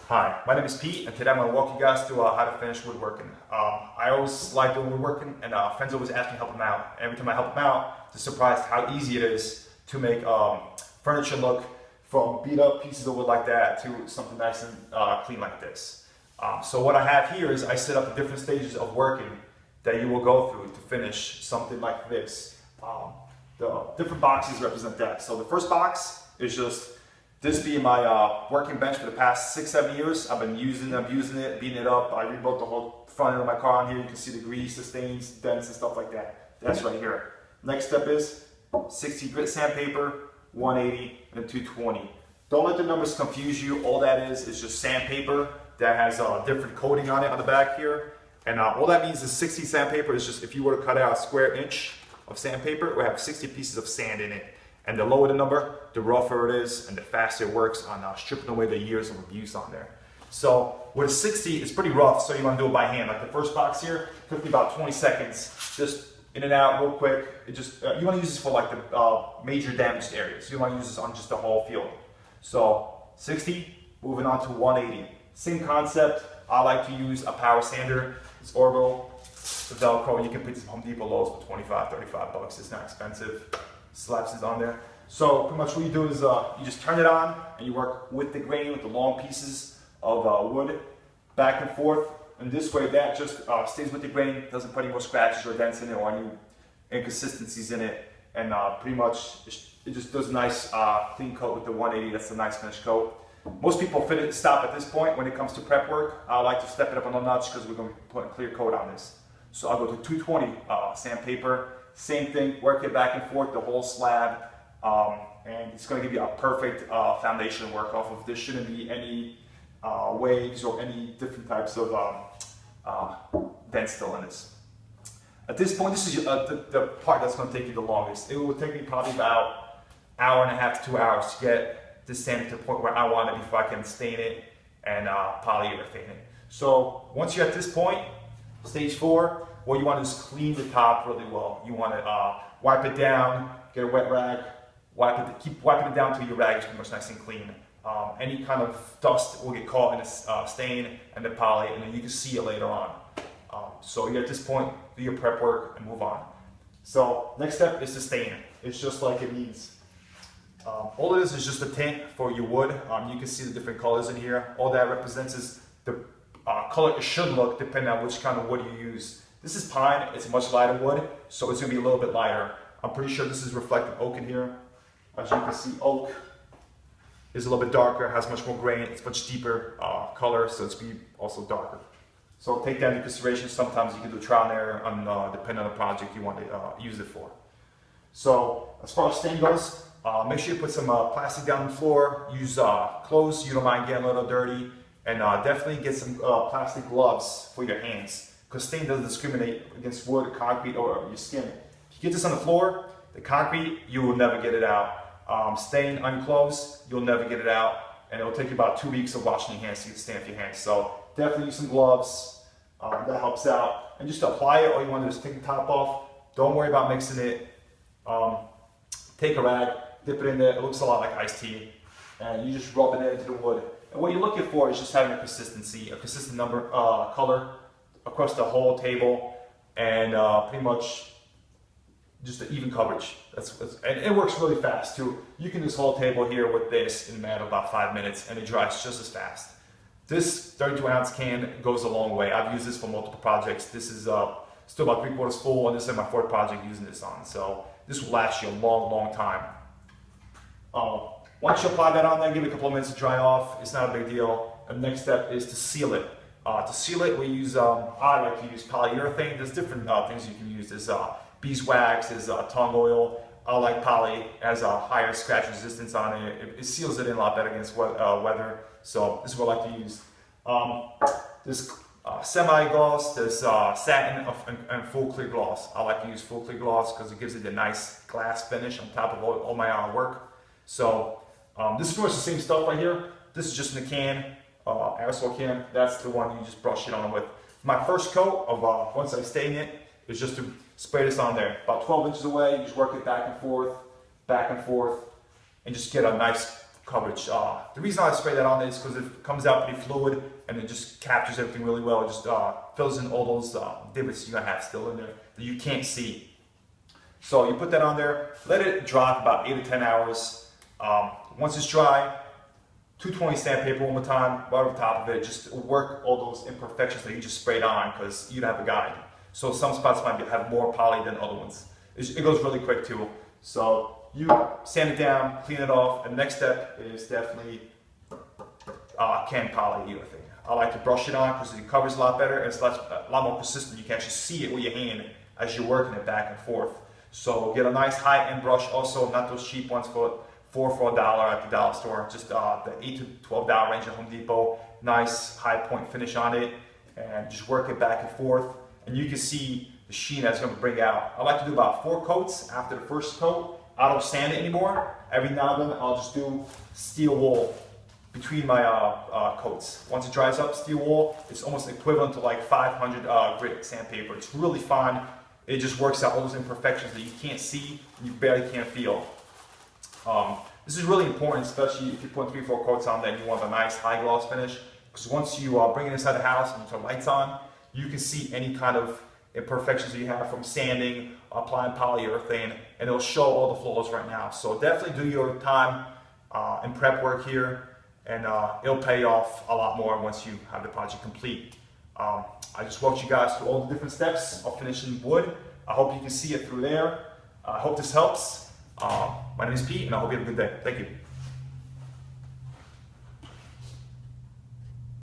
Hi, my name is Pete, and today I'm going to walk you guys through how to finish woodworking. I always like doing woodworking, and friends always ask me to help them out. Every time I help them out, they're surprised how easy it is to make furniture look from beat up pieces of wood like that to something nice and clean like this. So what I have here is I set up the different stages of working that you will go through to finish something like this. The different boxes represent that. So the first box is just this being my working bench for the past 6-7 years. I've been using it, beating it up. I rebuilt the whole front end of my car on here. You can see the grease, the stains, dents, and stuff like that. That's right here. Next step is 60 grit sandpaper, 180, and 220. Don't let the numbers confuse you. All that is just sandpaper that has a different coating on it on the back here. And all that means is 60 sandpaper is just if you were to cut out a square inch of sandpaper, it would have 60 pieces of sand in it. And the lower the number, the rougher it is, and the faster it works on stripping away the years of abuse on there. So with a 60, it's pretty rough, so you want to do it by hand. Like the first box here, took me about 20 seconds, just in and out real quick. It just you want to use this for like the major damaged areas. You want to use this on just the whole field. So 60, moving on to 180. Same concept. I like to use a power sander. It's Orbital, the Velcro. You can pick some Home Depot Lowe's for $25-35. It's not expensive. Slaps is on there. So pretty much what you do is you just turn it on and you work with the grain, with the long pieces of wood, back and forth. And this way that just stays with the grain, doesn't put any more scratches or dents in it or any inconsistencies in it. And pretty much it just does a nice clean coat with the 180. That's a nice finish coat. Most people stop at this point when it comes to prep work. I like to step it up a notch because we're going to put a clear coat on this. So I'll go to 220 sandpaper. Same thing, work it back and forth, the whole slab, and it's going to give you a perfect foundation to work off of. There shouldn't be any waves or any different types of dents still in this. At this point, this is the part that's going to take you the longest. It will take me probably about an hour and a half to 2 hours to get this sand to the point where I want it before I can stain it and polyurethane it. So once you're at this point, stage 4, what you want to do is clean the top really well. You want to wipe it down, get a wet rag, keep wiping it down until your rag is pretty much nice and clean. Any kind of dust will get caught in the stain and the poly, and then you can see it later on. So you're at this point, do your prep work and move on. So next step is to stain it. It's just like it needs. All it is just a tint for your wood. You can see the different colors in here. All that represents is the color it should look depending on which kind of wood you use. This is pine, it's a much lighter wood, so it's going to be a little bit lighter. I'm pretty sure this is reflective oak in here. As you can see, oak is a little bit darker, has much more grain, it's much deeper color, so it's going to be also darker. So take that into consideration. Sometimes you can do trial and error on, depending on the project you want to use it for. So as far as stain goes, make sure you put some plastic down on the floor, use clothes you don't mind getting a little dirty, and definitely get some plastic gloves for your hands. Because stain doesn't discriminate against wood, concrete, or your skin. If you get this on the floor, the concrete, you will never get it out. Stain on your clothes, you'll never get it out. And it'll take you about 2 weeks of washing your hands to get the stain off your hands. So definitely use some gloves. That helps out. And just to apply it, all you want to do is take the top off. Don't worry about mixing it. Take a rag, dip it in there. It looks a lot like iced tea. And you just rub it into the wood. And what you're looking for is just having a consistency, a consistent color across the whole table, and pretty much just an even coverage. And it works really fast too. You can do this whole table here with this in a matter of about 5 minutes, and it dries just as fast. This 32-ounce can goes a long way. I've used this for multiple projects. This is still about 3/4 full, and this is my 4th project using this on. So this will last you a long, long time. Once you apply that on there, give it a couple of minutes to dry off. It's not a big deal. And the next step is to seal it. To seal it, we use, I like to use polyurethane. There's different things you can use. There's beeswax, there's tongue oil. I like poly, it has a higher scratch resistance on it. It seals it in a lot better against weather. So this is what I like to use. There's semi-gloss, there's satin and full clear gloss. I like to use full clear gloss because it gives it a nice glass finish on top of all my work. So this is pretty much the same stuff right here. This is just in a can. Aerosol can, that's the one you just brush it on with. My first coat of once I stain it is just to spray this on there. About 12 inches away, you just work it back and forth, and just get a nice coverage. The reason I spray that on is because it comes out pretty fluid and it just captures everything really well. It just fills in all those divots you're gonna have still in there that you can't see. So you put that on there, let it dry for about 8 to 10 hours. Once it's dry, 220 sandpaper one more time, right over top of it, just work all those imperfections that you just sprayed on because you don't have a guide. So some spots might have more poly than other ones. It goes really quick too. So you sand it down, clean it off, and the next step is definitely can polyurethane. I like to brush it on because it covers a lot better and it's a lot more consistent. You can actually see it with your hand as you're working it back and forth. So get a nice high-end brush also, not those cheap ones for $4 at the dollar store, just the $8 to $12 range at Home Depot. Nice high point finish on it and just work it back and forth. And you can see the sheen that's going to bring out. I like to do about 4 coats. After the first coat, I don't sand it anymore. Every now and then I'll just do steel wool between my coats. Once it dries up, steel wool, it's almost equivalent to like 500 grit sandpaper. It's really fine. It just works out all those imperfections that you can't see and you barely can't feel. This is really important, especially if you put 3 or 4 coats on that you want a nice high gloss finish. Because once you bring it inside the house and you turn lights on, you can see any kind of imperfections that you have from sanding, applying polyurethane, and it'll show all the flaws right now. So definitely do your time and prep work here, and it'll pay off a lot more once you have the project complete. I just walked you guys through all the different steps of finishing wood. I hope you can see it through there. I hope this helps. My name is Pete, and I hope you have a good day. Thank you.